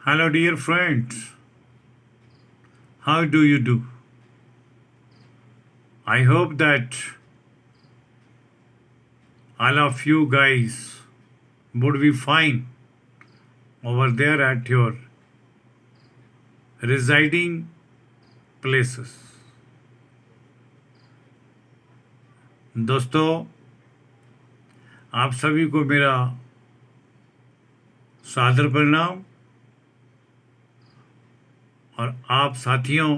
Hello, dear friends. How do you do? I hope that all of you guys would be fine over there at your residing places. दोस्तों, आप सभी को मेरा सादर प्रणाम और आप साथियों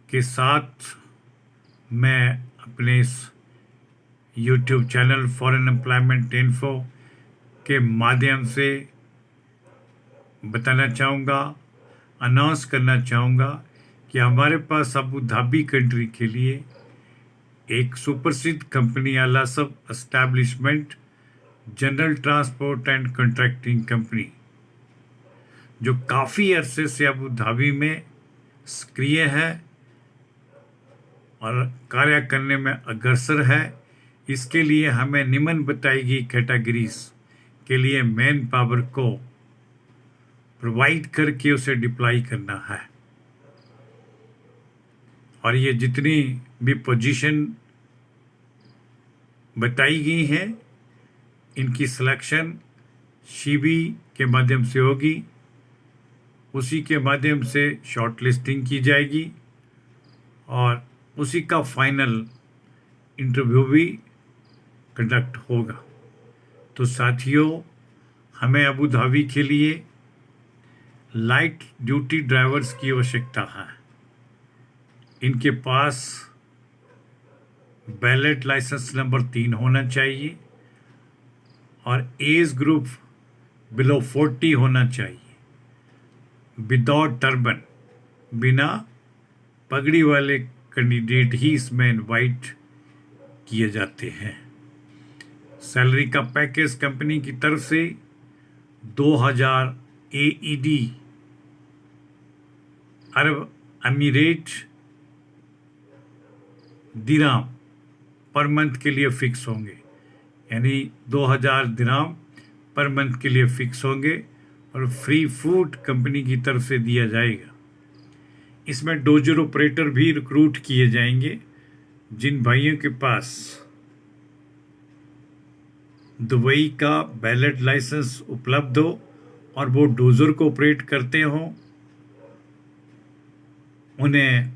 के साथ मैं अपने इस YouTube channel foreign employment info के माध्यम से बताना चाहूँगा, अनाउंस करना चाहूँगा कि हमारे पास अबू धाबी कंट्री के लिए एक सुप्रसिद्ध कंपनी आला सब establishment general transport and contracting company जो काफ़ी अरसे से अबू धाबी में सक्रिय है और कार्य करने में अग्रसर है। इसके लिए हमें निम्न बताई गई कैटेगरीज के लिए मैन पावर को प्रोवाइड करके उसे डिप्लॉय करना है और ये जितनी भी पोजीशन बताई गई हैं इनकी सिलेक्शन शीबी के माध्यम से होगी। उसी के माध्यम से शॉर्ट लिस्टिंग की जाएगी और उसी का फाइनल इंटरव्यू भी कंडक्ट होगा। तो साथियों, हमें अबू धाबी के लिए लाइट ड्यूटी ड्राइवर्स की आवश्यकता है। इनके पास वैलिड लाइसेंस नंबर 3 होना चाहिए और एज ग्रुप बिलो 40 होना चाहिए। विदाउट टर्बन, बिना पगड़ी वाले कैंडिडेट ही इसमें इनवाइट किए जाते हैं। सैलरी का पैकेज कंपनी की तरफ से 2000 AED अरब अमीरेट दिराम पर मंथ के लिए फिक्स होंगे, यानी 2000 दिराम पर मंथ के लिए फिक्स होंगे और फ्री फूड कंपनी की तरफ से दिया जाएगा। इसमें डोजर ऑपरेटर भी रिक्रूट किए जाएंगे। जिन भाइयों के पास दुबई का वैलिड लाइसेंस उपलब्ध हो और वो डोजर को ऑपरेट करते हों, उन्हें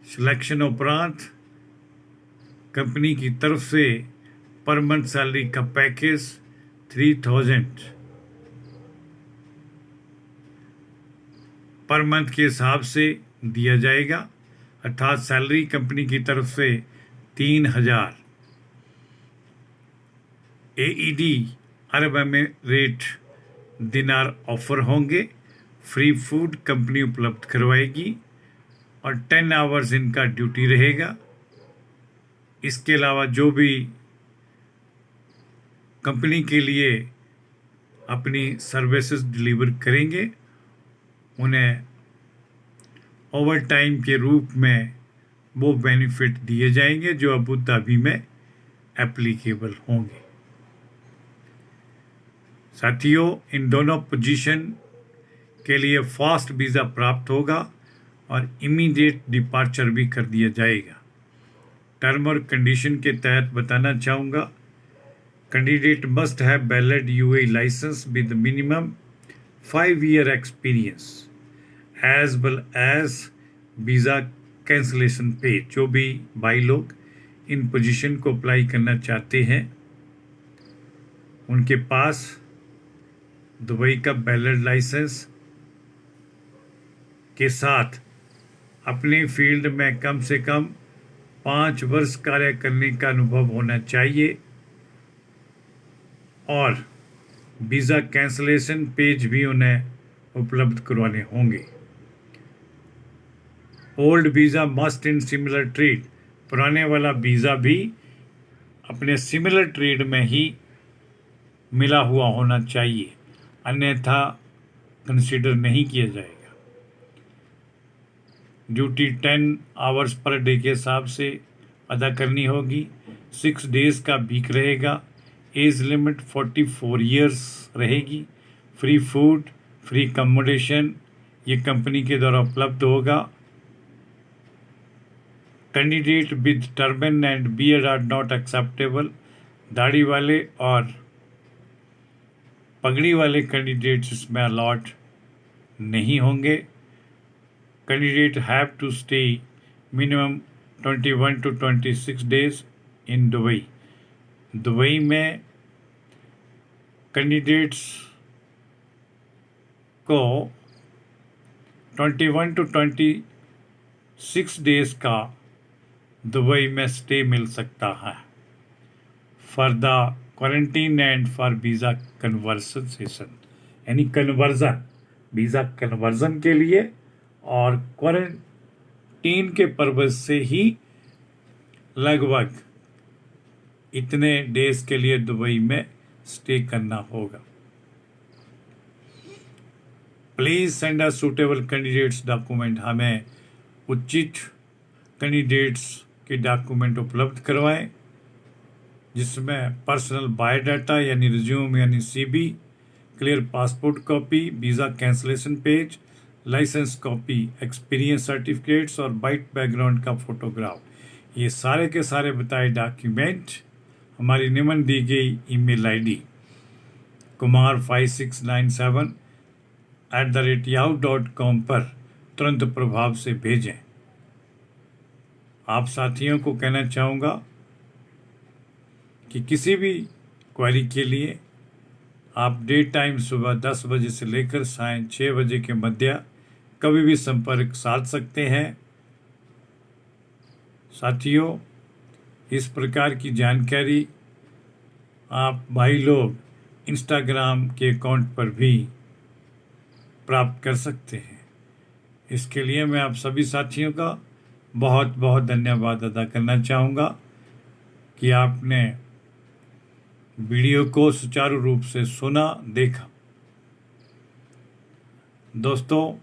सिलेक्शन उपरांत कंपनी की तरफ से पर मंथ सैलरी का पैकेज 3000 पर मंथ के हिसाब से दिया जाएगा, अर्थात सैलरी कंपनी की तरफ से 3000 AED अरब अमीरेट दिनार ऑफर होंगे। फ्री फूड कंपनी उपलब्ध करवाएगी और 10 आवर्स इनका ड्यूटी रहेगा। इसके अलावा जो भी कंपनी के लिए अपनी सर्विसेज डिलीवर करेंगे उन्हें ओवर टाइम के रूप में वो बेनिफिट दिए जाएंगे जो अबू धाबी में एप्लीकेबल होंगे। साथियों, इन दोनों पोजीशन के लिए फास्ट वीज़ा प्राप्त होगा और इमीडिएट डिपार्चर भी कर दिया जाएगा। टर्म और कंडीशन के तहत बताना चाहूँगा, candidate must have valid UAE license with minimum 5 year experience as well as visa cancellation पे। जो भी भाई लोग इन पोजीशन को अप्लाई करना चाहते हैं उनके पास दुबई का वैलिड लाइसेंस के साथ अपने फील्ड में कम से कम 5 वर्ष कार्य करने का अनुभव होना चाहिए और वीज़ा कैंसलेशन पेज भी उन्हें उपलब्ध करवाने होंगे। Old visa must in similar trade, पुराने वाला वीज़ा भी अपने सिमिलर ट्रेड में ही मिला हुआ होना चाहिए, अन्यथा कंसीडर नहीं किया जाएगा। ड्यूटी 10 आवर्स पर डे के हिसाब से अदा करनी होगी। 6 डेज़ का वीक रहेगा। एज लिमिट 44 ईयर्स रहेगी। फ्री फूड, फ्री अकोमोडेशन ये कंपनी के द्वारा उपलब्ध होगा। Candidate with turban and beard are not acceptable. दाढ़ी वाले और पगड़ी वाले कैंडिडेट्स इसमें अलॉट नहीं होंगे। Candidate have to stay minimum 21 to 26 days in Dubai. Dubai में कैंडिडेट्स को 21 to 26 डेज का दुबई में स्टे मिल सकता है for the quarantine and for visa conversion session, यानी कन्वर्ज़न, वीज़ा कन्वर्ज़न के लिए और क्वारंटीन के पर्पज से ही लगभग इतने डेज के लिए दुबई में स्टे करना होगा। Please send us suitable candidates document. हमें उचित कैंडिडेट्स के डॉक्यूमेंट उपलब्ध करवाएं जिसमें पर्सनल बायोडाटा यानी रिज्यूम यानी CV, clear passport copy, visa cancellation page, license copy, experience certificates और वाइट बैकग्राउंड का फोटोग्राफ, ये सारे के सारे बताए डॉक्यूमेंट हमारी निम्न दी गई ईमेल आईडी kumar5697@yahoo.com पर तुरंत प्रभाव से भेजें। आप साथियों को कहना चाहूँगा कि किसी भी क्वेरी के लिए आप डे टाइम सुबह 10 बजे से लेकर सायं 6 बजे के मध्य कभी भी संपर्क साध सकते हैं। साथियों, इस प्रकार की जानकारी आप भाई लोग इंस्टाग्राम के अकाउंट पर भी प्राप्त कर सकते हैं। इसके लिए मैं आप सभी साथियों का बहुत बहुत धन्यवाद अदा करना चाहूँगा कि आपने वीडियो को सुचारू रूप से सुना, देखा। दोस्तों,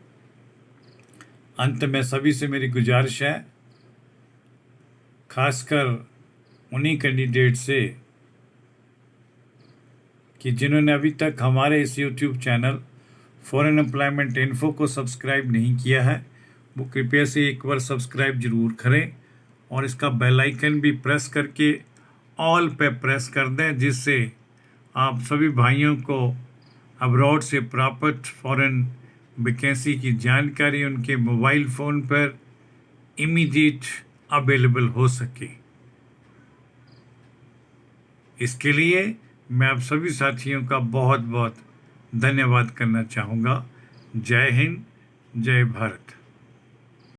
अंत में सभी से मेरी गुजारिश है, खासकर उन्हीं कैंडिडेट से कि जिन्होंने अभी तक हमारे इस YouTube channel foreign employment info को सब्सक्राइब नहीं किया है, वो कृपया से एक बार सब्सक्राइब जरूर करें और इसका बेल आइकन भी प्रेस करके ऑल पे प्रेस कर दें, जिससे आप सभी भाइयों को अब्रॉड से प्राप्त फॉरेन वैकेंसी की जानकारी उनके मोबाइल फ़ोन पर इमीडिएट अवेलेबल हो सके। इसके लिए मैं आप सभी साथियों का बहुत बहुत धन्यवाद करना चाहूँगा। जय हिंद, जय भारत।